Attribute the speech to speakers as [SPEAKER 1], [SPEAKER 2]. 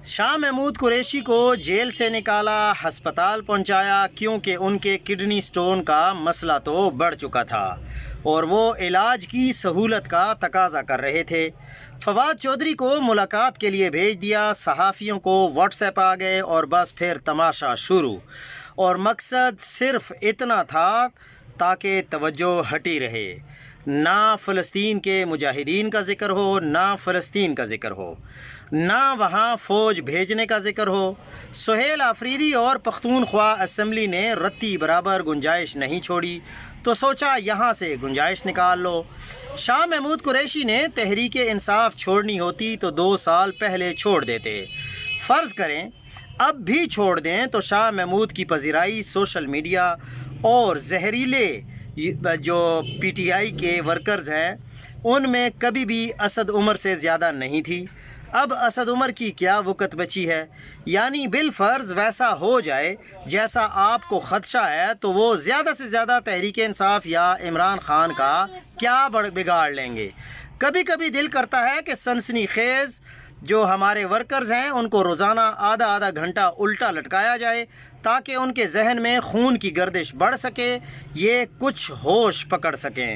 [SPEAKER 1] شاہ محمود قریشی کو جیل سے نکالا، ہسپتال پہنچایا کیونکہ ان کے کڈنی سٹون کا مسئلہ تو بڑھ چکا تھا اور وہ علاج کی سہولت کا تقاضا کر رہے تھے۔ فواد چودھری کو ملاقات کے لیے بھیج دیا، صحافیوں کو واٹس ایپ آ گئے اور بس پھر تماشا شروع، اور مقصد صرف اتنا تھا تاکہ توجہ ہٹی رہے، نہ فلسطین کے مجاہدین کا ذکر ہو، نہ فلسطین کا ذکر ہو، نہ وہاں فوج بھیجنے کا ذکر ہو۔ سہیل آفریدی اور پختونخوا اسمبلی نے رتی برابر گنجائش نہیں چھوڑی تو سوچا یہاں سے گنجائش نکال لو۔ شاہ محمود قریشی نے تحریک انصاف چھوڑنی ہوتی تو 2 سال پہلے چھوڑ دیتے۔ فرض کریں اب بھی چھوڑ دیں تو شاہ محمود کی پذیرائی سوشل میڈیا اور زہریلے جو پی ٹی آئی کے ورکرز ہیں ان میں کبھی بھی اسد عمر سے زیادہ نہیں تھی۔ اب اسد عمر کی کیا وقت بچی ہے؟ یعنی بالفرض ویسا ہو جائے جیسا آپ کو خدشہ ہے تو وہ زیادہ سے زیادہ تحریک انصاف یا عمران خان کا کیا بگاڑ لیں گے؟ کبھی کبھی دل کرتا ہے کہ سنسنی خیز جو ہمارے ورکرز ہیں ان کو روزانہ آدھا گھنٹہ الٹا لٹکایا جائے تاکہ ان کے ذہن میں خون کی گردش بڑھ سکے، یہ کچھ ہوش پکڑ سکیں۔